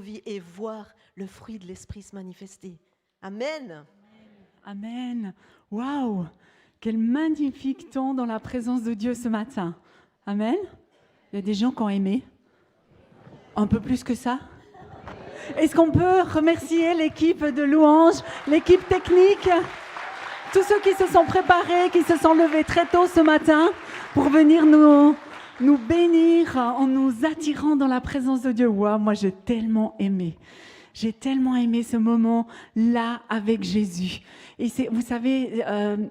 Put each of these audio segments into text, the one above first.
vies et voir le fruit de l'Esprit se manifester. Amen. Amen. Waouh! Quel magnifique temps dans la présence de Dieu ce matin. Amen. Il y a des gens qui ont aimé. Un peu plus que ça. Est-ce qu'on peut remercier l'équipe de louanges, l'équipe technique, tous ceux qui se sont préparés, qui se sont levés très tôt ce matin pour venir nous bénir en nous attirant dans la présence de Dieu. Waouh, moi j'ai tellement aimé. J'ai tellement aimé ce moment-là avec Jésus. Et vous savez,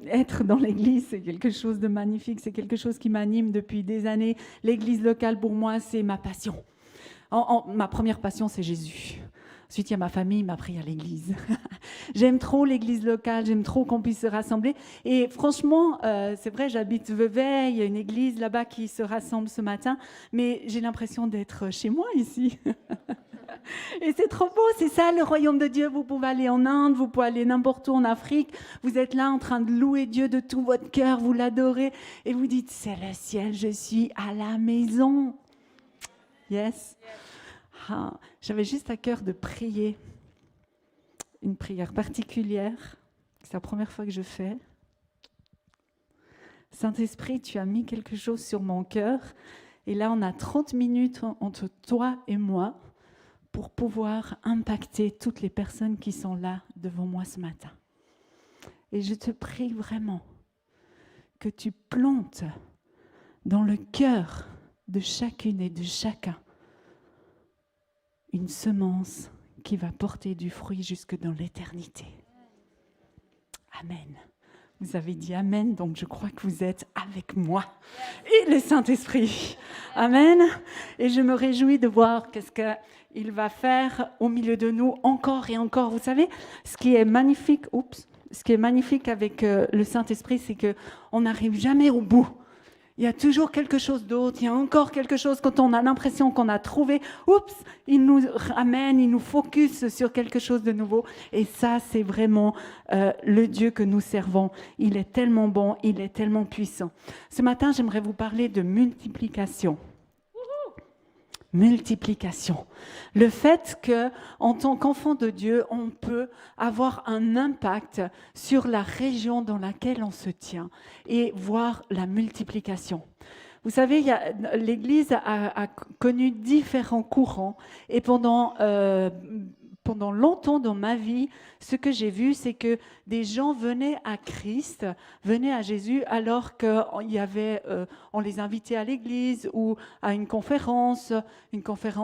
être dans l'église, c'est quelque chose de magnifique, c'est quelque chose qui m'anime depuis des années. L'église locale, pour moi, c'est ma passion. Ma première passion, c'est Jésus. Ensuite, il y a ma famille, mais après, il y a l'église. J'aime trop l'église locale, j'aime trop qu'on puisse se rassembler. Et franchement, c'est vrai, j'habite Vevey, il y a une église là-bas qui se rassemble ce matin, mais j'ai l'impression d'être chez moi ici. Et c'est trop beau, c'est ça le royaume de Dieu. Vous pouvez aller en Inde, vous pouvez aller n'importe où en Afrique. Vous êtes là en train de louer Dieu de tout votre cœur, vous l'adorez. Et vous dites, c'est le ciel, je suis à la maison. Yes. Ah, j'avais juste à cœur de prier une prière particulière. C'est la première fois que je fais. Saint-Esprit, tu as mis quelque chose sur mon cœur. Et là, on a 30 minutes entre toi et moi pour pouvoir impacter toutes les personnes qui sont là devant moi ce matin. Et je te prie vraiment que tu plantes dans le cœur de chacune et de chacun une semence qui va porter du fruit jusque dans l'éternité. Amen. Vous avez dit Amen, donc je crois que vous êtes avec moi et le Saint-Esprit. Amen. Et je me réjouis de voir qu'est-ce qu'il va faire au milieu de nous encore et encore. Vous savez, ce qui est magnifique avec le Saint-Esprit, c'est qu'on n'arrive jamais au bout. Il y a toujours quelque chose d'autre, il y a encore quelque chose quand on a l'impression qu'on a trouvé. Oups, il nous ramène, il nous focus sur quelque chose de nouveau. Et ça, c'est vraiment le Dieu que nous servons. Il est tellement bon, il est tellement puissant. Ce matin, j'aimerais vous parler de multiplication. Multiplication. Le fait qu'en tant qu'enfant de Dieu, on peut avoir un impact sur la région dans laquelle on se tient et voir la multiplication. Vous savez, l'Église a connu différents courants et pendant longtemps dans ma vie, ce que j'ai vu, c'est que des gens venaient à Christ, venaient à Jésus, alors qu'on les invitait à l'église ou à une conférence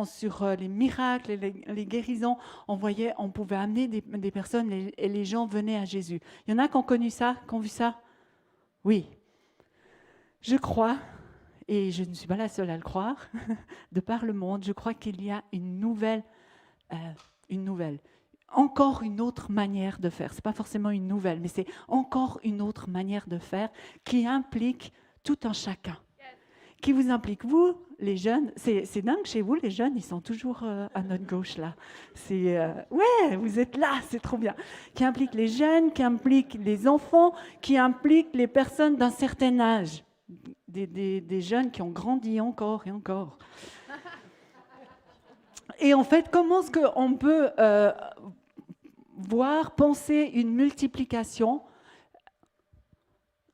sur les miracles et les guérisons. On pouvait amener des personnes et les gens venaient à Jésus. Il y en a qui ont connu ça, qui ont vu ça? Oui. Je crois, et je ne suis pas la seule à le croire, de par le monde, je crois qu'il y a encore une autre manière de faire. Ce n'est pas forcément une nouvelle, mais c'est encore une autre manière de faire qui implique tout un chacun. Qui vous implique, vous, les jeunes. C'est dingue, chez vous, les jeunes, ils sont toujours à notre gauche, là. Ouais, vous êtes là, c'est trop bien. Qui implique les jeunes, qui implique les enfants, qui implique les personnes d'un certain âge. Des jeunes qui ont grandi encore et encore. Et en fait, comment est-ce qu'on peut penser une multiplication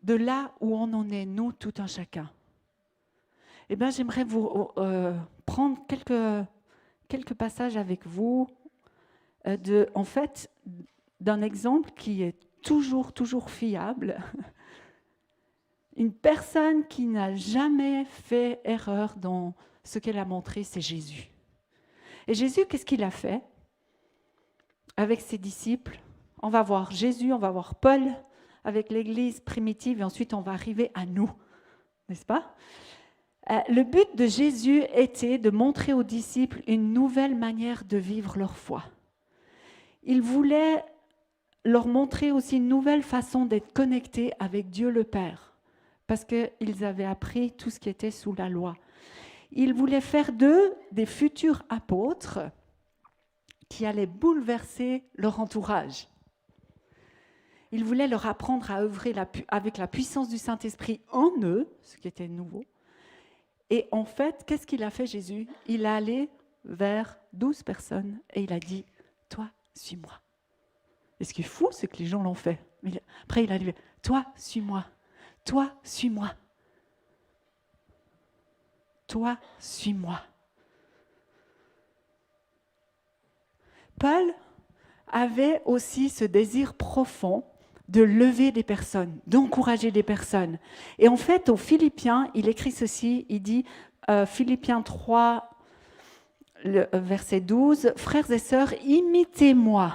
de là où on en est, nous, tout un chacun? Eh bien, j'aimerais vous prendre quelques passages avec vous d'un exemple qui est toujours fiable. Une personne qui n'a jamais fait erreur dans ce qu'elle a montré, c'est Jésus. Et Jésus, qu'est-ce qu'il a fait avec ses disciples? On va voir Jésus, on va voir Paul avec l'Église primitive et ensuite on va arriver à nous, n'est-ce pas? Le but de Jésus était de montrer aux disciples une nouvelle manière de vivre leur foi. Il voulait leur montrer aussi une nouvelle façon d'être connectés avec Dieu le Père, parce qu'ils avaient appris tout ce qui était sous la loi. Il voulait faire d'eux des futurs apôtres qui allaient bouleverser leur entourage. Il voulait leur apprendre à œuvrer avec la puissance du Saint-Esprit en eux, ce qui était nouveau. Et en fait, qu'est-ce qu'il a fait Jésus? Il est allé vers 12 personnes et il a dit « Toi, suis-moi ». Et ce qui est fou, c'est que les gens l'ont fait. Mais après, il a dit « Toi, suis-moi. Toi, suis-moi. Toi, suis-moi. » Paul avait aussi ce désir profond de lever des personnes, d'encourager des personnes. Et en fait, aux Philippiens, il écrit ceci, il dit, Philippiens 3, verset 12, « Frères et sœurs, imitez-moi. »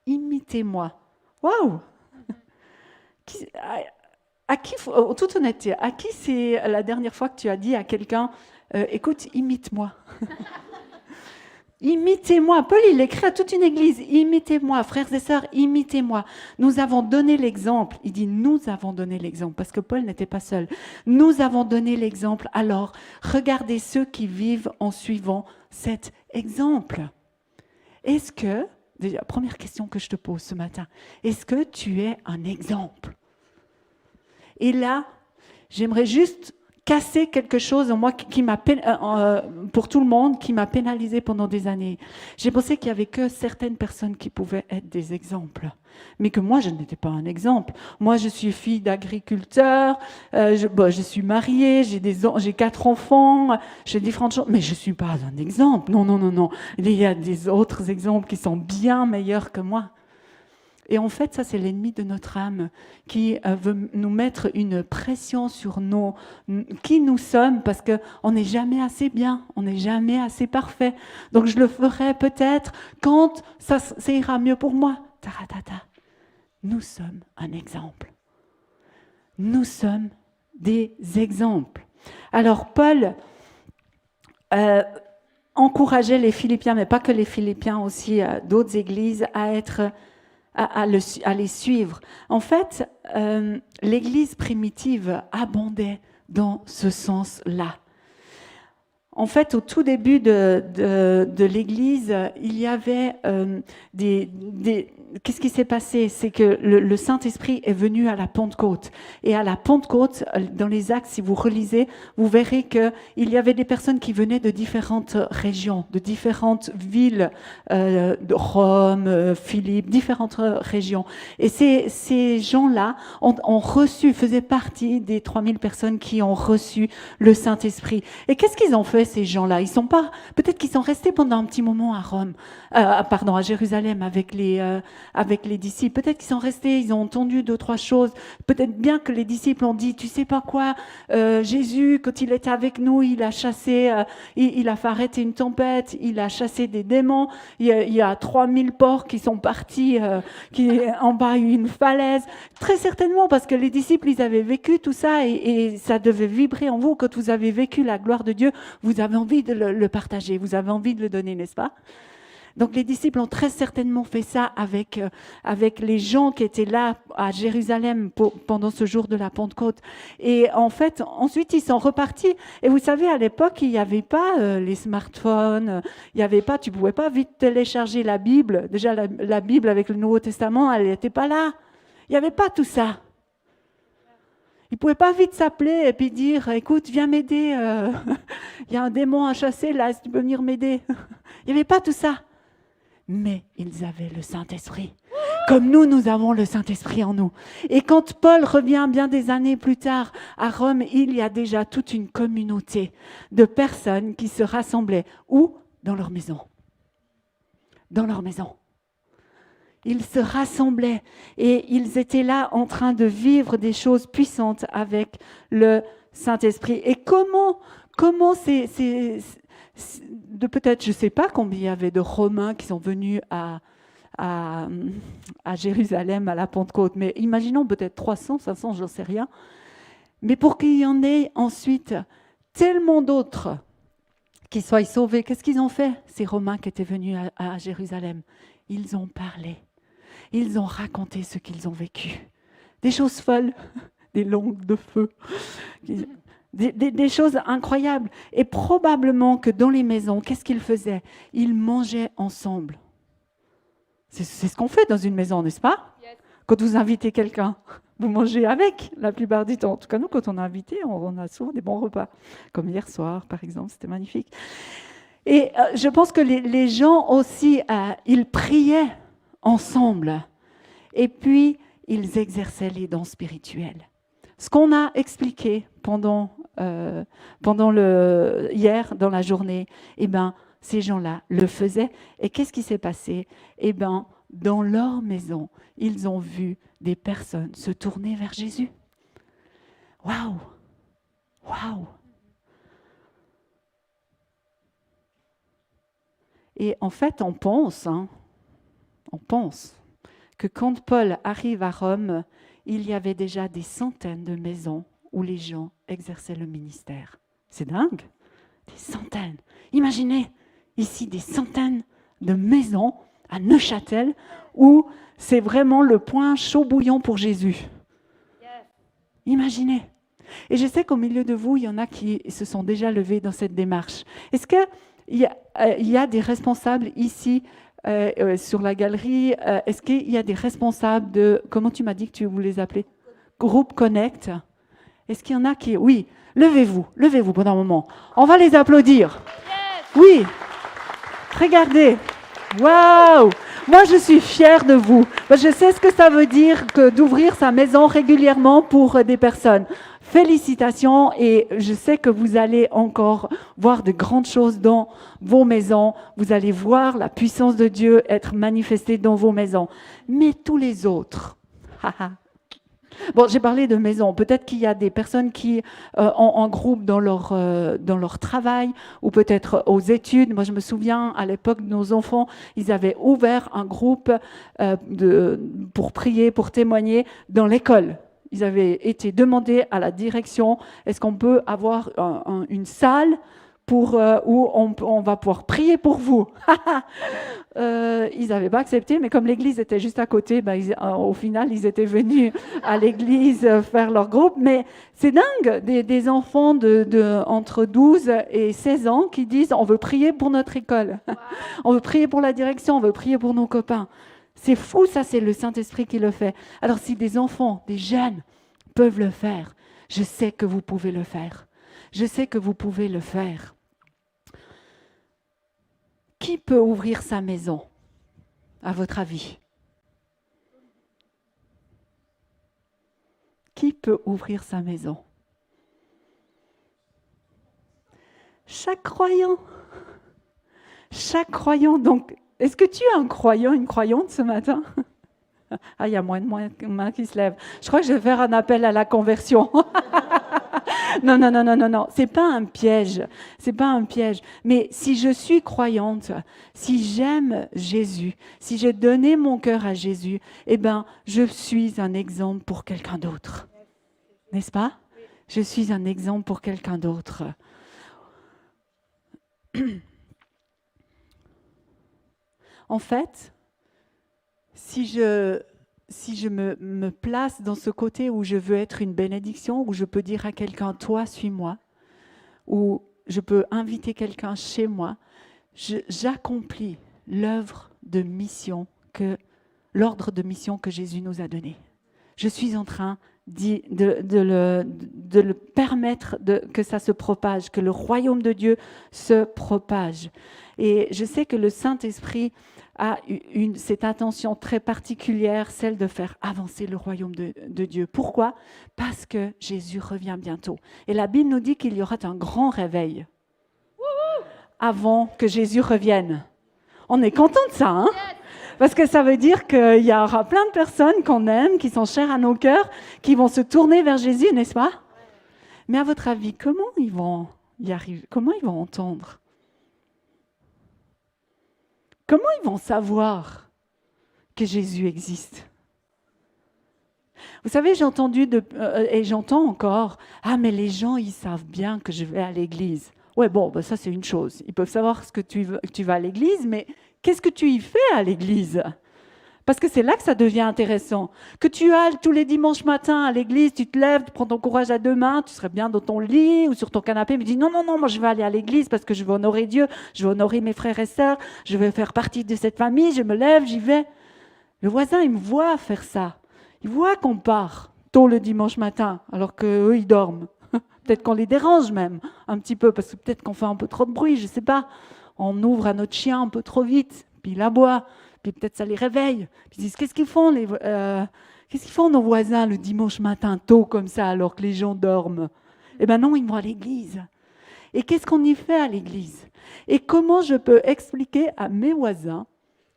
Imitez-moi. Waouh! À qui, en toute honnêteté, à qui c'est la dernière fois que tu as dit à quelqu'un, écoute, imite-moi? Imitez-moi. Paul, il écrit à toute une église, imitez-moi, frères et sœurs, imitez-moi. Nous avons donné l'exemple. Il dit, nous avons donné l'exemple, parce que Paul n'était pas seul. Nous avons donné l'exemple. Alors, regardez ceux qui vivent en suivant cet exemple. Est-ce que, déjà, première question que je te pose ce matin, est-ce que tu es un exemple? Et là, j'aimerais juste casser quelque chose en moi qui m'a pour tout le monde, qui m'a pénalisé pendant des années. J'ai pensé qu'il n'y avait que certaines personnes qui pouvaient être des exemples, mais que moi, je n'étais pas un exemple. Moi, je suis fille d'agriculteur, je suis mariée, j'ai 4 enfants, j'ai différentes choses, mais je ne suis pas un exemple. Non, non, non, non. Il y a des autres exemples qui sont bien meilleurs que moi. Et en fait, ça, c'est l'ennemi de notre âme qui veut nous mettre une pression sur qui nous sommes, parce qu'on n'est jamais assez bien, on n'est jamais assez parfait. Donc, je le ferai peut-être quand ça ira mieux pour moi. Taratata. Nous sommes un exemple. Nous sommes des exemples. Alors, Paul encourageait les Philippiens, mais pas que les Philippiens, aussi d'autres églises, à les suivre. En fait, l'Église primitive abondait dans ce sens-là. En fait, au tout début de l'Église, il y avait qu'est-ce qui s'est passé? C'est que le Saint-Esprit est venu à la Pentecôte. Et à la Pentecôte, dans les Actes, si vous relisez, vous verrez qu'il y avait des personnes qui venaient de différentes régions, de différentes villes, de Rome, Philippe, différentes régions. Et ces gens-là ont reçu, faisaient partie des 3000 personnes qui ont reçu le Saint-Esprit. Et qu'est-ce qu'ils ont fait, ces gens-là? Peut-être qu'ils sont restés pendant un petit moment à Jérusalem avec les disciples. Peut-être qu'ils sont restés, ils ont entendu 2-3 choses. Peut-être bien que les disciples ont dit, tu sais pas quoi, Jésus, quand il était avec nous, il a chassé, il a fait arrêter une tempête, il a chassé des démons. Il y a 3000 porcs qui sont partis, en bas une falaise. Très certainement, parce que les disciples, ils avaient vécu tout ça et ça devait vibrer en vous. Quand vous avez vécu la gloire de Dieu, vous avez envie de le partager, vous avez envie de le donner, n'est-ce pas? Donc les disciples ont très certainement fait ça avec les gens qui étaient là à Jérusalem pendant ce jour de la Pentecôte. Et en fait, ensuite, ils sont repartis. Et vous savez, à l'époque, il n'y avait pas les smartphones, il n'y avait pas, tu ne pouvais pas vite télécharger la Bible. Déjà, la Bible avec le Nouveau Testament, elle n'était pas là. Il n'y avait pas tout ça. Ils ne pouvaient pas vite s'appeler et puis dire, écoute, viens m'aider, il y a un démon à chasser là, est-ce que tu peux venir m'aider? Il n'y avait pas tout ça. Mais ils avaient le Saint-Esprit. Comme nous avons le Saint-Esprit en nous. Et quand Paul revient bien des années plus tard à Rome, il y a déjà toute une communauté de personnes qui se rassemblaient. Où? Dans leur maison. Dans leur maison. Ils se rassemblaient et ils étaient là en train de vivre des choses puissantes avec le Saint-Esprit. Et comment peut-être, je ne sais pas combien il y avait de Romains qui sont venus à Jérusalem à la Pentecôte, mais imaginons peut-être 300, 500, j'en sais rien. Mais pour qu'il y en ait ensuite tellement d'autres qui soient sauvés, qu'est-ce qu'ils ont fait, ces Romains qui étaient venus à Jérusalem? Ils ont parlé, ils ont raconté ce qu'ils ont vécu. Des choses folles, des langues de feu, des choses incroyables. Et probablement que dans les maisons, qu'est-ce qu'ils faisaient? Ils mangeaient ensemble. C'est ce qu'on fait dans une maison, n'est-ce pas? Yes. Quand vous invitez quelqu'un, vous mangez avec la plupart du temps. En tout cas, nous, quand on a invité, on a souvent des bons repas. Comme hier soir, par exemple, c'était magnifique. Et je pense que les gens aussi, ils priaient ensemble. Et puis, ils exerçaient les dons spirituels. Ce qu'on a expliqué hier dans la journée, eh ben, ces gens-là le faisaient. Et qu'est-ce qui s'est passé? Eh ben, dans leur maison, ils ont vu des personnes se tourner vers Jésus. Waouh! Waouh! Et en fait, on pense que quand Paul arrive à Rome, il y avait déjà des centaines de maisons où les gens exerçaient le ministère. C'est dingue! Des centaines. Imaginez ici des centaines de maisons à Neuchâtel où c'est vraiment le point chaud bouillant pour Jésus. Imaginez. Et je sais qu'au milieu de vous, il y en a qui se sont déjà levés dans cette démarche. Est-ce qu'il y a des responsables ici sur la galerie? Est-ce qu'il y a des responsables de, comment tu m'as dit que tu vous les appelais? Groupe Connect. Est-ce qu'il y en a qui... Oui, levez-vous pendant un moment. On va les applaudir. Oui, regardez. Waouh! Moi, je suis fière de vous. Je sais ce que ça veut dire que d'ouvrir sa maison régulièrement pour des personnes. Félicitations et je sais que vous allez encore voir de grandes choses dans vos maisons. Vous allez voir la puissance de Dieu être manifestée dans vos maisons. Mais tous les autres, bon, j'ai parlé de maison. Peut-être qu'il y a des personnes qui ont un groupe dans leur travail ou peut-être aux études. Moi, je me souviens, à l'époque, nos enfants, ils avaient ouvert un groupe pour prier, pour témoigner dans l'école. Ils avaient été demandés à la direction, est-ce qu'on peut avoir une salle où on va pouvoir prier pour vous. Ils n'avaient pas accepté, mais comme l'église était juste à côté, au final, ils étaient venus à l'église faire leur groupe. Mais c'est dingue, des enfants entre 12 et 16 ans qui disent « on veut prier pour notre école, on veut prier pour la direction, on veut prier pour nos copains ». C'est fou, ça, c'est le Saint-Esprit qui le fait. Alors si des enfants, des jeunes peuvent le faire, je sais que vous pouvez le faire. Je sais que vous pouvez le faire. Qui peut ouvrir sa maison, à votre avis? Qui peut ouvrir sa maison? Chaque croyant. Chaque croyant. Donc, est-ce que tu es un croyant, une croyante ce matin? Ah, il y a moins de mains qui se lèvent. Je crois que je vais faire un appel à la conversion. Non. C'est pas un piège. C'est pas un piège. Mais si je suis croyante, si j'aime Jésus, si j'ai donné mon cœur à Jésus, eh ben, je suis un exemple pour quelqu'un d'autre. N'est-ce pas? Je suis un exemple pour quelqu'un d'autre. En fait, si je me place dans ce côté où je veux être une bénédiction, où je peux dire à quelqu'un, toi, suis-moi, où je peux inviter quelqu'un chez moi, j'accomplis l'ordre de mission que Jésus nous a donné. Je suis en train de le permettre que ça se propage, que le royaume de Dieu se propage. Et je sais que le Saint-Esprit a cette intention très particulière, celle de faire avancer le royaume de Dieu. Pourquoi? Parce que Jésus revient bientôt. Et la Bible nous dit qu'il y aura un grand réveil avant que Jésus revienne. On est content de ça, hein? Parce que ça veut dire qu'il y aura plein de personnes qu'on aime, qui sont chères à nos cœurs, qui vont se tourner vers Jésus, n'est-ce pas? Mais à votre avis, comment ils vont y arriver? Comment ils vont entendre? Comment ils vont savoir que Jésus existe? Vous savez, j'ai entendu et j'entends encore, mais les gens, ils savent bien que je vais à l'église. Ouais, bon, ça c'est une chose. Ils peuvent savoir que tu vas à l'église, mais qu'est-ce que tu y fais à l'église? Parce que c'est là que ça devient intéressant. Que tu ailles tous les dimanches matins à l'église, tu te lèves, tu prends ton courage à deux mains, tu serais bien dans ton lit ou sur ton canapé, mais tu dis non, moi je vais aller à l'église parce que je veux honorer Dieu, je veux honorer mes frères et sœurs, je veux faire partie de cette famille, je me lève, j'y vais. Le voisin, il me voit faire ça. Il voit qu'on part tôt le dimanche matin, alors qu'eux, ils dorment. Peut-être qu'on les dérange même un petit peu, parce que peut-être qu'on fait un peu trop de bruit, je ne sais pas. on ouvre à notre chien un peu trop vite, puis il aboie, puis peut-être ça les réveille. Puis ils disent, qu'est-ce qu'ils font nos voisins le dimanche matin tôt comme ça alors que les gens dorment? Eh bien non, ils vont à l'église. Et qu'est-ce qu'on y fait à l'église? Et comment je peux expliquer à mes voisins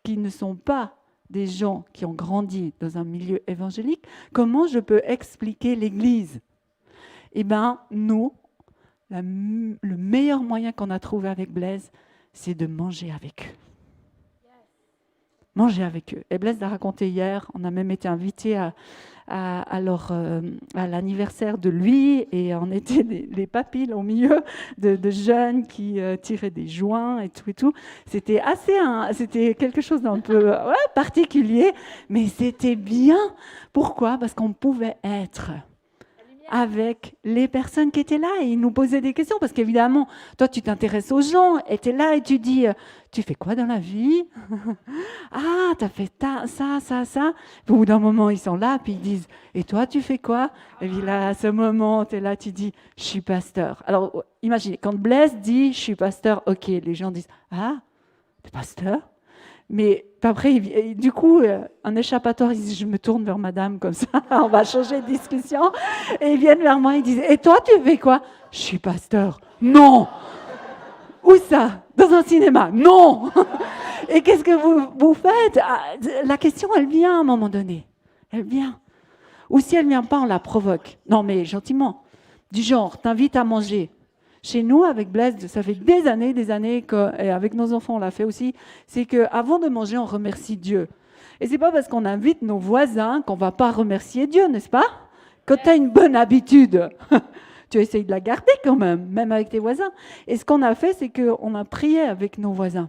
qui ne sont pas des gens qui ont grandi dans un milieu évangélique, comment je peux expliquer l'église? Eh bien, nous, le meilleur moyen qu'on a trouvé avec Blaise, c'est de manger avec eux. Manger avec eux. Et Blaise l'a raconté hier, on a même été invités à l'anniversaire de lui, et on était les papilles au milieu de jeunes qui tiraient des joints et tout. C'était c'était quelque chose d'un peu particulier, mais c'était bien. Pourquoi? Parce qu'on pouvait être avec les personnes qui étaient là et ils nous posaient des questions parce qu'évidemment, toi tu t'intéresses aux gens et tu es là et tu dis tu fais quoi dans la vie? Ah, tu as fait ça. Puis au bout d'un moment, ils sont là puis ils disent et toi tu fais quoi? Et puis là, à ce moment, tu es là, tu dis je suis pasteur. Alors imaginez, quand Blaise dit je suis pasteur, ok, les gens disent ah, t'es pasteur? Mais après, du coup, un échappatoire, il dit, je me tourne vers madame comme ça, on va changer de discussion. Et ils viennent vers moi, ils disent, et toi, tu fais quoi? Je suis pasteur. Non! Où ça? Dans un cinéma? Non! Et qu'est-ce que vous faites? La question, elle vient à un moment donné. Elle vient. Ou si elle ne vient pas, on la provoque. Non, mais gentiment. Du genre, t'invites à manger. Chez nous, avec Blaise, ça fait des années, et avec nos enfants, on l'a fait aussi, c'est qu'avant de manger, on remercie Dieu. Et c'est pas parce qu'on invite nos voisins qu'on va pas remercier Dieu, n'est-ce pas? Quand tu as une bonne habitude, tu essayes de la garder quand même avec tes voisins. Et ce qu'on a fait, c'est qu'on a prié avec nos voisins.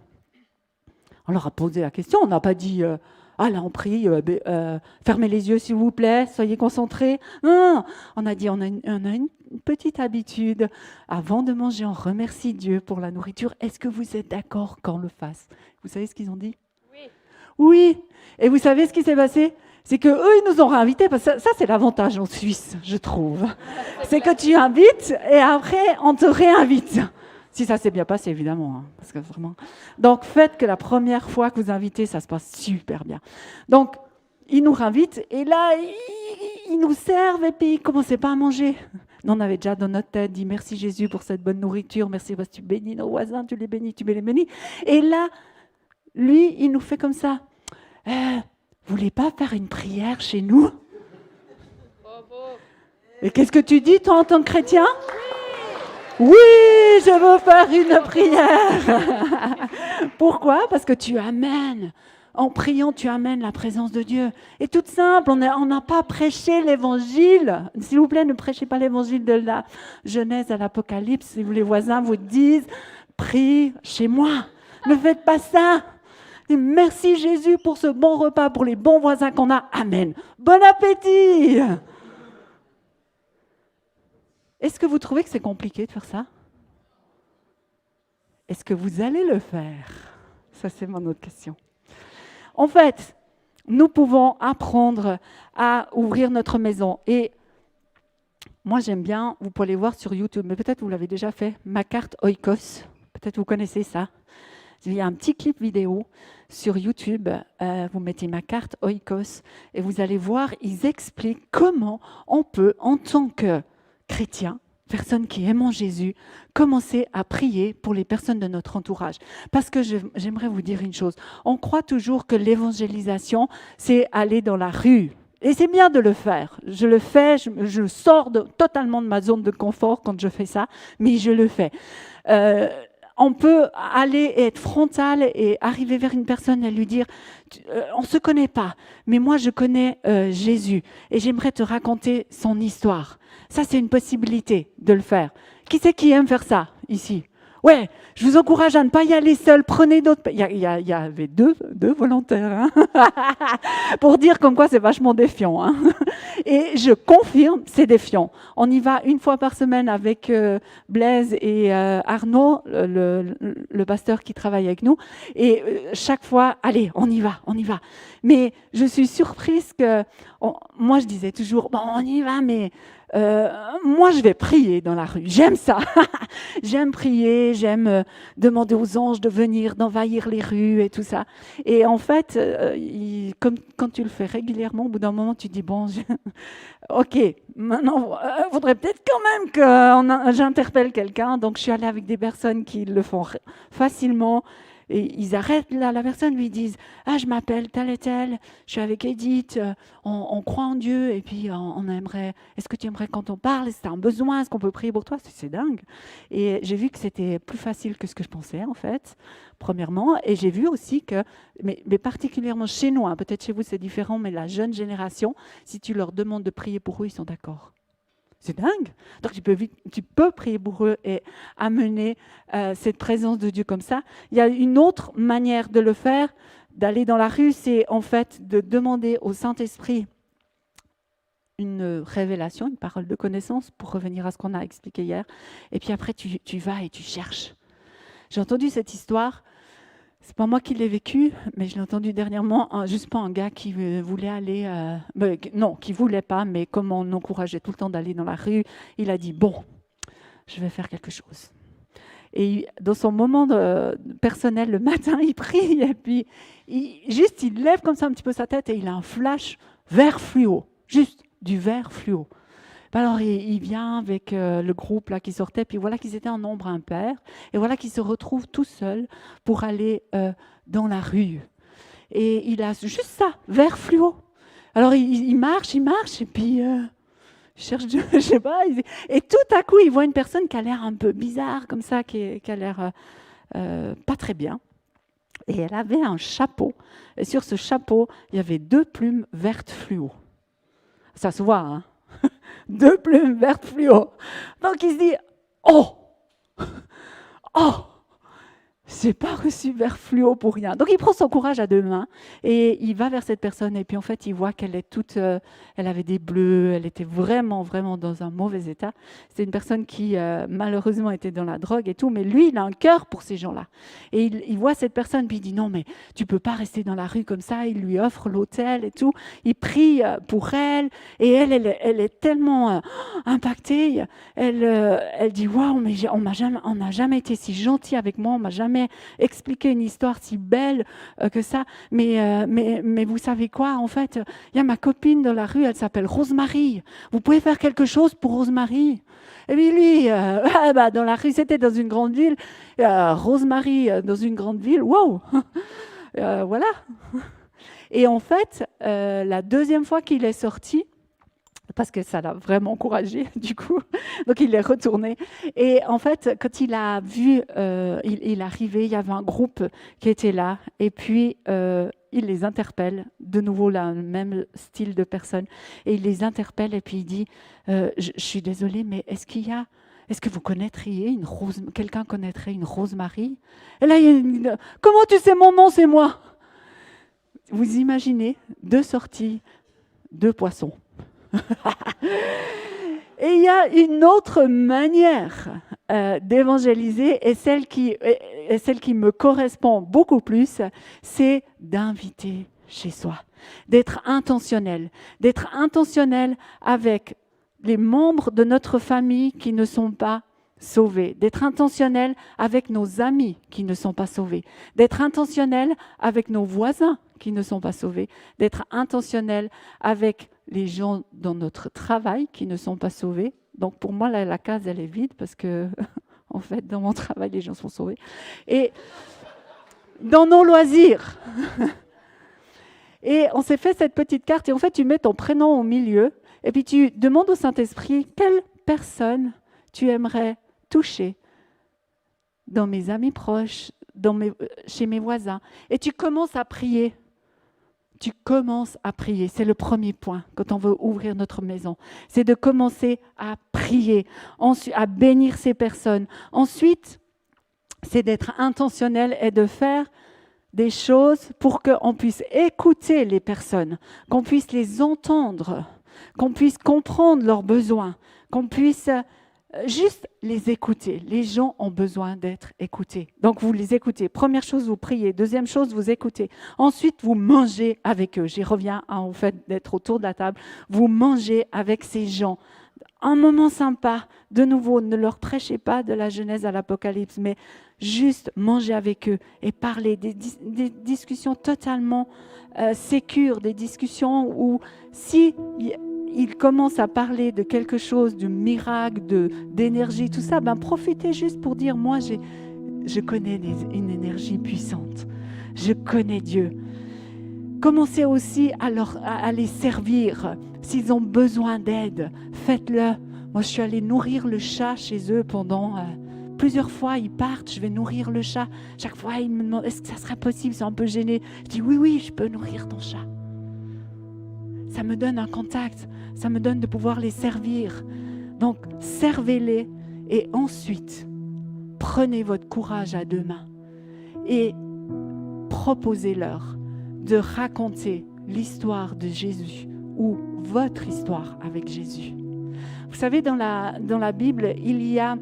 On leur a posé la question, on n'a pas dit ah là on prie, fermez les yeux s'il vous plaît, soyez concentrés. Non, on a dit on a une petite habitude, avant de manger, on remercie Dieu pour la nourriture. Est-ce que vous êtes d'accord qu'on le fasse? Vous savez ce qu'ils ont dit? Oui. Et vous savez ce qui s'est passé? C'est qu'eux, ils nous ont réinvités, parce que ça c'est l'avantage en Suisse, je trouve. C'est que tu invites et après on te réinvite. Si ça s'est bien passé, évidemment. Hein, parce que vraiment... Donc, faites que la première fois que vous invitez, ça se passe super bien. Donc, ils nous réinvitent et là, ils nous servent et puis ils ne commençaient pas à manger. Nous, on avait déjà dans notre tête dit merci Jésus pour cette bonne nourriture, merci parce que tu bénis nos voisins, tu les bénis. Et là, lui, il nous fait comme ça. Vous voulez pas faire une prière chez nous? Et qu'est-ce que tu dis, toi, en tant que chrétien? Oui, je veux faire une prière. Pourquoi? Parce que tu amènes. En priant, tu amènes la présence de Dieu. Et tout simple, on n'a pas prêché l'évangile. S'il vous plaît, ne prêchez pas l'évangile de la Genèse à l'Apocalypse. Si les voisins vous disent, prie chez moi. Ne faites pas ça. Et merci Jésus pour ce bon repas, pour les bons voisins qu'on a. Amen. Bon appétit. Est-ce que vous trouvez que c'est compliqué de faire ça? Est-ce que vous allez le faire? Ça, c'est mon autre question. En fait, nous pouvons apprendre à ouvrir notre maison. Et moi, j'aime bien, vous pouvez aller voir sur YouTube, mais peut-être vous l'avez déjà fait, Ma carte Oikos. Peut-être vous connaissez ça. Il y a un petit clip vidéo sur YouTube. Vous mettez Ma carte Oikos et vous allez voir, ils expliquent comment on peut, en tant que chrétiens, personnes qui aiment Jésus, commencer à prier pour les personnes de notre entourage. Parce que j'aimerais vous dire une chose. On croit toujours que l'évangélisation, c'est aller dans la rue. Et c'est bien de le faire. Je le fais, je sors totalement de ma zone de confort quand je fais ça, mais je le fais. On peut aller et être frontal et arriver vers une personne et lui dire on ne se connaît pas, mais moi je connais Jésus et j'aimerais te raconter son histoire. Ça, c'est une possibilité de le faire. Qui c'est qui aime faire ça ici? Ouais, je vous encourage à ne pas y aller seul. Prenez d'autres. Il y avait deux volontaires hein pour dire comme quoi c'est vachement défiant. Hein. Et je confirme, c'est défiant. On y va une fois par semaine avec Blaise et Arnaud, le pasteur qui travaille avec nous. Et chaque fois, allez, on y va. Mais je suis surprise que... moi, je disais toujours, bon, on y va, mais moi, je vais prier dans la rue. J'aime ça. J'aime prier, j'aime demander aux anges de venir, d'envahir les rues et tout ça. Et en fait, comme quand tu le fais régulièrement, au bout d'un moment, tu te dis, bon, ok, maintenant, il faudrait peut-être quand même que j'interpelle quelqu'un. Donc, je suis allée avec des personnes qui le font facilement. Et ils arrêtent là, la personne, lui disent « Ah, je m'appelle tel et tel, je suis avec Edith, on croit en Dieu, et puis on aimerait, est-ce que tu aimerais quand on parle, est-ce que tu as un besoin, est-ce qu'on peut prier pour toi ?» C'est dingue. Et j'ai vu que c'était plus facile que ce que je pensais, en fait, premièrement. Et j'ai vu aussi que, mais particulièrement chez nous, hein, peut-être chez vous c'est différent, mais la jeune génération, si tu leur demandes de prier pour eux, ils sont d'accord. C'est dingue. Donc, tu peux prier pour eux et amener cette présence de Dieu comme ça. Il y a une autre manière de le faire, d'aller dans la rue, c'est en fait de demander au Saint-Esprit une révélation, une parole de connaissance, pour revenir à ce qu'on a expliqué hier. Et puis après, tu vas et tu cherches. J'ai entendu cette histoire. C'est pas moi qui l'ai vécu, mais je l'ai entendu dernièrement, juste pas un gars qui voulait aller, non, qui voulait pas, mais comme on encourageait tout le temps d'aller dans la rue, il a dit, bon, je vais faire quelque chose. Et dans son moment personnel, le matin, il prie, et puis il lève comme ça un petit peu sa tête, et il a un flash vert fluo, juste du vert fluo. Alors, il vient avec le groupe là, qui sortait, puis voilà qu'ils étaient en nombre impair, et voilà qu'ils se retrouvent tout seuls pour aller dans la rue. Et il a juste ça, vert fluo. Alors, il marche, et puis il cherche, je sais pas, et tout à coup, il voit une personne qui a l'air un peu bizarre, comme ça, qui a l'air pas très bien. Et elle avait un chapeau, et sur ce chapeau, il y avait 2 plumes vertes fluo. Ça se voit, hein? 2 plumes vertes fluo. Donc il se dit, oh, j'ai pas reçu vert fluo pour rien. Donc il prend son courage à 2 mains et il va vers cette personne et puis en fait il voit qu'elle est toute, elle avait des bleus, elle était vraiment dans un mauvais état. C'est une personne qui malheureusement était dans la drogue et tout, mais lui il a un cœur pour ces gens-là. Et il voit cette personne puis il dit non mais tu peux pas rester dans la rue comme ça. Il lui offre l'hôtel et tout. Il prie pour elle et elle est tellement impactée. Elle dit waouh mais on n'a jamais été si gentil avec moi, on m'a jamais expliqué une histoire si belle que ça. Mais vous savez quoi, en fait, il y a ma copine dans la rue, elle s'appelle Rosemary. Vous pouvez faire quelque chose pour Rosemary? Et puis lui, dans la rue, c'était dans une grande ville. Rosemary dans une grande ville, wow. Voilà. Et en fait, la deuxième fois qu'il est sorti, parce que ça l'a vraiment encouragé, du coup. Donc, il est retourné. Et en fait, quand il a vu, il arrivait, il y avait un groupe qui était là. Et puis, il les interpelle. De nouveau, là, le même style de personne. Et il les interpelle et puis il dit, je suis désolée, mais est-ce que vous connaîtriez quelqu'un connaîtrait une Rosemary? Et là, comment tu sais mon nom, c'est moi? Vous imaginez 2 sorties, 2 poissons. Et il y a une autre manière d'évangéliser et celle qui me correspond beaucoup plus, c'est d'inviter chez soi, d'être intentionnel avec les membres de notre famille qui ne sont pas sauvés, d'être intentionnel avec nos amis qui ne sont pas sauvés, d'être intentionnel avec nos voisins qui ne sont pas sauvés, d'être intentionnel avec les gens dans notre travail qui ne sont pas sauvés. Donc pour moi, la case, elle est vide parce que, en fait, dans mon travail, les gens sont sauvés. Et dans nos loisirs. Et on s'est fait cette petite carte et en fait, tu mets ton prénom au milieu et puis tu demandes au Saint-Esprit quelle personne tu aimerais toucher dans mes amis proches, chez mes voisins. Et tu commences à prier. C'est le premier point quand on veut ouvrir notre maison. C'est de commencer à prier, ensuite à bénir ces personnes. Ensuite, c'est d'être intentionnel et de faire des choses pour qu'on puisse écouter les personnes, qu'on puisse les entendre, qu'on puisse comprendre leurs besoins, qu'on puisse juste les écouter. Les gens ont besoin d'être écoutés. Donc, vous les écoutez. Première chose, vous priez. Deuxième chose, vous écoutez. Ensuite, vous mangez avec eux. J'y reviens au fait d'être autour de la table. Vous mangez avec ces gens un moment sympa. De nouveau, ne leur prêchez pas de la Genèse à l'Apocalypse, mais juste manger avec eux et parler des discussions totalement sécures, des discussions où si ils commencent à parler de quelque chose, du miracle, d'énergie, tout ça, profitez juste pour dire, moi je connais une énergie puissante, je connais Dieu. Commencez aussi à les servir. S'ils ont besoin d'aide, faites-le. Moi, je suis allée nourrir le chat chez eux pendant plusieurs fois. Ils partent, je vais nourrir le chat. Chaque fois, ils me demandent, est-ce que ça serait possible? Ils sont un peu gênés. Je dis, oui, je peux nourrir ton chat. Ça me donne un contact. Ça me donne de pouvoir les servir. Donc, servez-les et ensuite, prenez votre courage à deux mains et proposez-leur de raconter l'histoire de Jésus ou votre histoire avec Jésus. Vous savez, dans la Bible, il y a,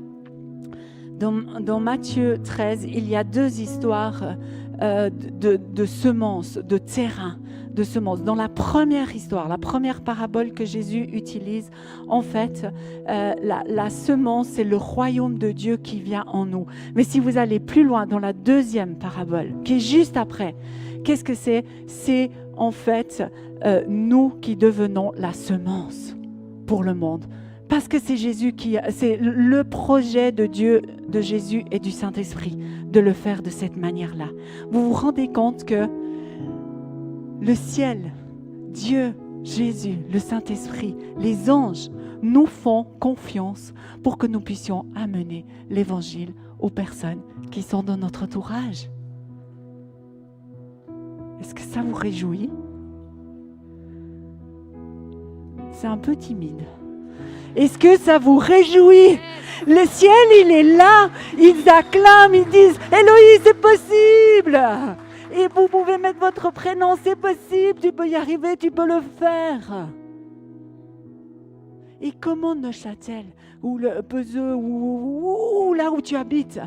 dans Matthieu 13, il y a deux histoires de semences, de terrain, de semences. Dans la première histoire, la première parabole que Jésus utilise, en fait, la semence, c'est le royaume de Dieu qui vient en nous. Mais si vous allez plus loin, dans la deuxième parabole, qui est juste après, qu'est-ce que c'est? C'est en fait nous qui devenons la semence pour le monde. Parce que c'est c'est le projet de Dieu, de Jésus et du Saint-Esprit de le faire de cette manière-là. Vous vous rendez compte que le ciel, Dieu, Jésus, le Saint-Esprit, les anges nous font confiance pour que nous puissions amener l'Évangile aux personnes qui sont dans notre entourage. Est-ce que ça vous réjouit? C'est un peu timide. Est-ce que ça vous réjouit? Le ciel, il est là. Ils acclament, ils disent « Héloïse, c'est possible !» Et vous pouvez mettre votre prénom, c'est possible, tu peux y arriver, tu peux le faire. Et comment Neuchâtel, ou le Peseux, ou là où tu habites,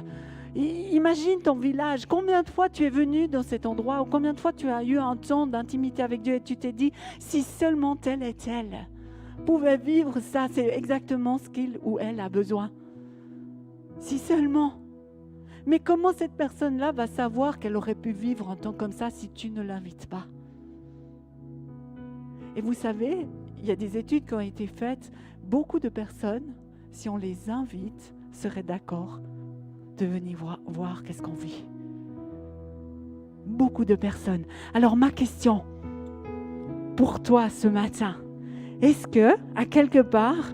imagine ton village, combien de fois tu es venu dans cet endroit, ou combien de fois tu as eu un temps d'intimité avec Dieu et tu t'es dit, si seulement tel et tel pouvait vivre ça, c'est exactement ce qu'il ou elle a besoin. Si seulement. Mais comment cette personne-là va savoir qu'elle aurait pu vivre un temps comme ça si tu ne l'invites pas? Et vous savez, il y a des études qui ont été faites. Beaucoup de personnes, si on les invite, seraient d'accord de venir voir qu'est-ce qu'on vit. Beaucoup de personnes. Alors ma question pour toi ce matin, est-ce que, à quelque part,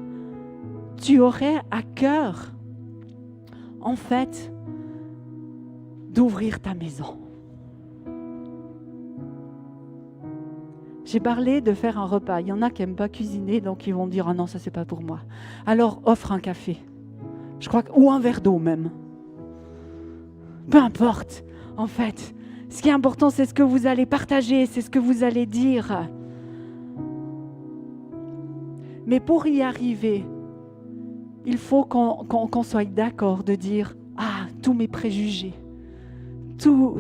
tu aurais à cœur, en fait, d'ouvrir ta maison? J'ai parlé de faire un repas. Il y en a qui n'aiment pas cuisiner, donc ils vont dire « Ah non, ça c'est pas pour moi ». Alors, offre un café. Je crois ou un verre d'eau même. Peu importe, en fait. Ce qui est important, c'est ce que vous allez partager, c'est ce que vous allez dire. Mais pour y arriver, il faut qu'on soit d'accord de dire « Ah, tous mes préjugés, tout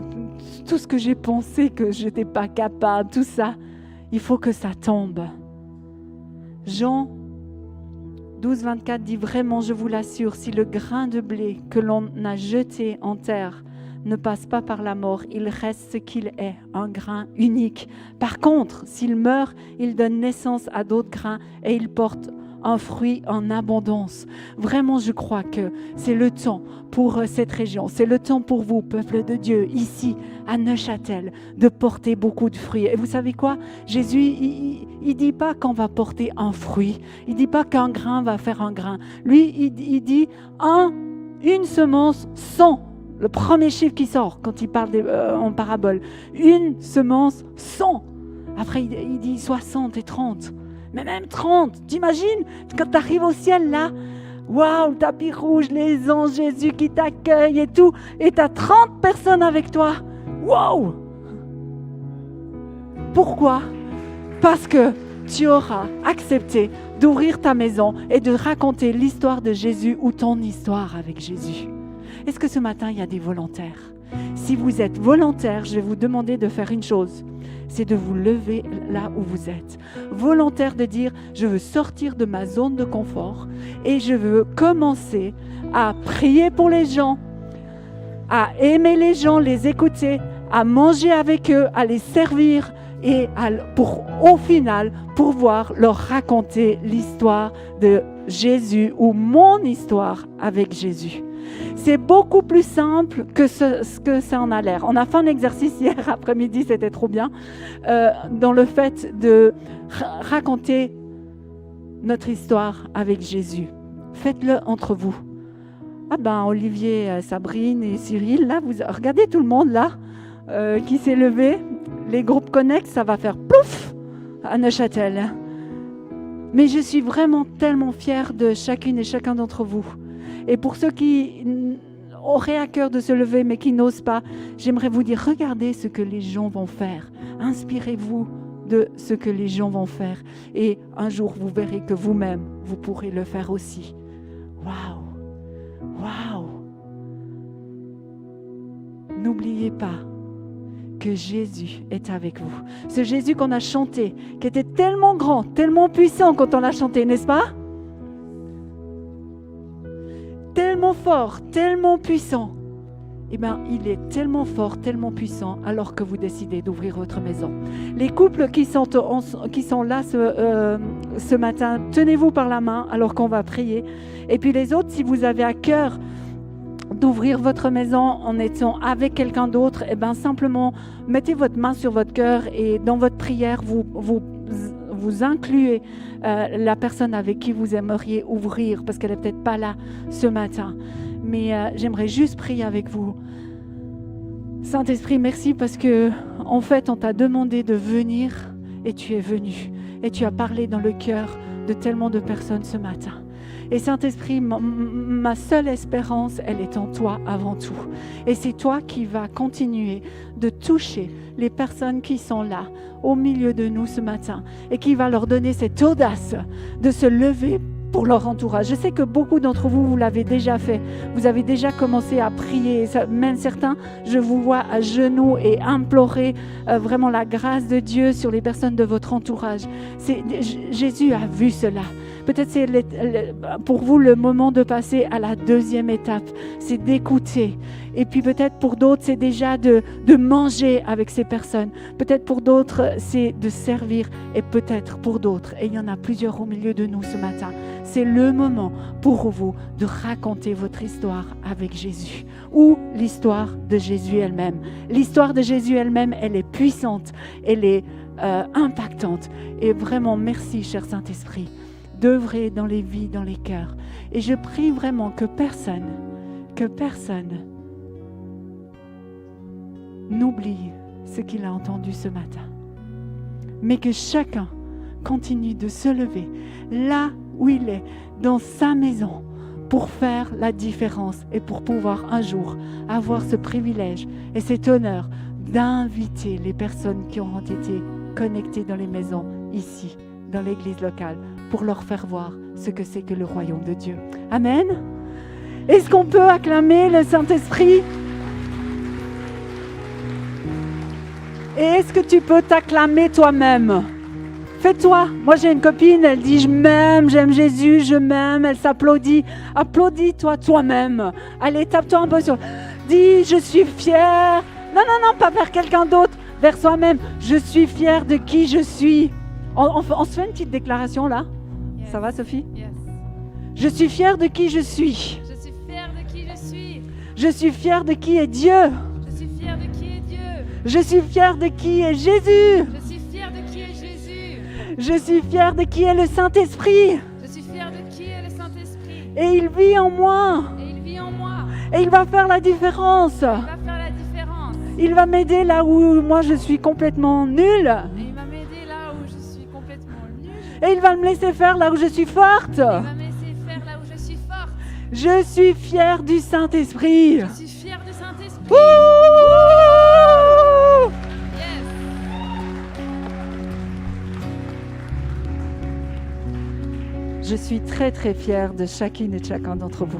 ce que j'ai pensé que je n'étais pas capable, tout ça, il faut que ça tombe. » Jean 12, 24 dit « Vraiment, je vous l'assure, si le grain de blé que l'on a jeté en terre ne passe pas par la mort, il reste ce qu'il est, un grain unique. Par contre, s'il meurt, il donne naissance à d'autres grains et il porte un fruit en abondance. » Vraiment, je crois que c'est le temps pour cette région, c'est le temps pour vous, peuple de Dieu, ici, à Neuchâtel, de porter beaucoup de fruits. Et vous savez quoi? Jésus, il dit pas qu'on va porter un fruit, il dit pas qu'un grain va faire un grain. Lui, il dit une semence 100. Le premier chiffre qui sort quand il parle en parabole. Une semence 100. Après, il dit 60 et 30. Mais même 30. T'imagines? Quand tu arrives au ciel là, waouh, le tapis rouge, les anges, Jésus qui t'accueille et tout. Et tu as 30 personnes avec toi. Waouh! Pourquoi? Parce que tu auras accepté d'ouvrir ta maison et de raconter l'histoire de Jésus ou ton histoire avec Jésus. Est-ce que ce matin, il y a des volontaires? Si vous êtes volontaire, je vais vous demander de faire une chose. C'est de vous lever là où vous êtes. Volontaire de dire, je veux sortir de ma zone de confort et je veux commencer à prier pour les gens, à aimer les gens, les écouter, à manger avec eux, à les servir et au final, pouvoir leur raconter l'histoire de Jésus ou mon histoire avec Jésus. C'est beaucoup plus simple que ce que ça en a l'air. On a fait un exercice hier après-midi, c'était trop bien, dans le fait de raconter notre histoire avec Jésus. Faites-le entre vous. Ah ben, Olivier, Sabrine et Cyril, là, regardez tout le monde là qui s'est levé. Les groupes Connect, ça va faire plouf à Neuchâtel. Mais je suis vraiment tellement fière de chacune et chacun d'entre vous. Et pour ceux qui auraient à cœur de se lever mais qui n'osent pas, j'aimerais vous dire, regardez ce que les gens vont faire. Inspirez-vous de ce que les gens vont faire. Et un jour, vous verrez que vous-même, vous pourrez le faire aussi. Waouh! Waouh! N'oubliez pas que Jésus est avec vous. Ce Jésus qu'on a chanté, qui était tellement grand, tellement puissant quand on l'a chanté, n'est-ce pas? Tellement fort, tellement puissant. Eh bien, il est tellement fort, tellement puissant, alors que vous décidez d'ouvrir votre maison. Les couples qui sont là ce matin, tenez-vous par la main alors qu'on va prier. Et puis les autres, si vous avez à cœur d'ouvrir votre maison en étant avec quelqu'un d'autre, eh bien simplement mettez votre main sur votre cœur et dans votre prière, vous incluez la personne avec qui vous aimeriez ouvrir parce qu'elle n'est peut-être pas là ce matin. Mais j'aimerais juste prier avec vous. Saint-Esprit, merci parce que en fait, on t'a demandé de venir et tu es venu. Et tu as parlé dans le cœur de tellement de personnes ce matin. Et Saint-Esprit, ma seule espérance, elle est en toi avant tout. Et c'est toi qui vas continuer de toucher les personnes qui sont là, au milieu de nous ce matin, et qui va leur donner cette audace de se lever pour leur entourage. Je sais que beaucoup d'entre vous, vous l'avez déjà fait. Vous avez déjà commencé à prier. Même certains, je vous vois à genoux et implorer vraiment la grâce de Dieu sur les personnes de votre entourage. Jésus a vu cela. Peut-être c'est pour vous le moment de passer à la deuxième étape, c'est d'écouter. Et puis peut-être pour d'autres, c'est déjà de manger avec ces personnes. Peut-être pour d'autres, c'est de servir. Et peut-être pour d'autres, et il y en a plusieurs au milieu de nous ce matin, c'est le moment pour vous de raconter votre histoire avec Jésus ou l'histoire de Jésus elle-même. L'histoire de Jésus elle-même, elle est puissante, elle est impactante. Et vraiment, merci, cher Saint-Esprit, d'œuvrer dans les vies, dans les cœurs. Et je prie vraiment que personne n'oublie ce qu'il a entendu ce matin. Mais que chacun continue de se lever là où il est, dans sa maison, pour faire la différence et pour pouvoir un jour avoir ce privilège et cet honneur d'inviter les personnes qui auront été connectées dans les maisons ici, dans l'église locale, pour leur faire voir ce que c'est que le royaume de Dieu. Amen. Est-ce qu'on peut acclamer le Saint-Esprit? Et est-ce que tu peux t'acclamer toi-même? Fais-toi. Moi, j'ai une copine, elle dit « Je m'aime, j'aime Jésus, je m'aime ». Elle s'applaudit. Applaudis-toi toi-même. Allez, tape-toi un peu sur... Dis « Je suis fière ». Non, pas vers quelqu'un d'autre, vers soi-même. Je suis fière de qui je suis. On se fait une petite déclaration là? Yes. Ça va, Sophie? Yes. Je suis fière de qui je suis. Je suis fière de qui je suis. Je suis fière de qui est Dieu. Je suis fière de qui est Dieu. Je suis fière de qui est Jésus. Je suis fière de qui est Jésus. Je suis fière de qui est le Saint-Esprit. Je suis fière de qui est le Saint-Esprit. Et il vit en moi. Et il vit en moi. Et il va faire la différence. Il va faire la différence. Il va m'aider là où moi je suis complètement nulle. Et il va m'aider là où je suis complètement nulle. Et il va me laisser faire là où je suis forte. Il va me laisser faire là où je suis forte. Je suis fière du Saint-Esprit. Je suis fière du Saint-Esprit. Yes. Je suis très très fière de chacune et de chacun d'entre vous.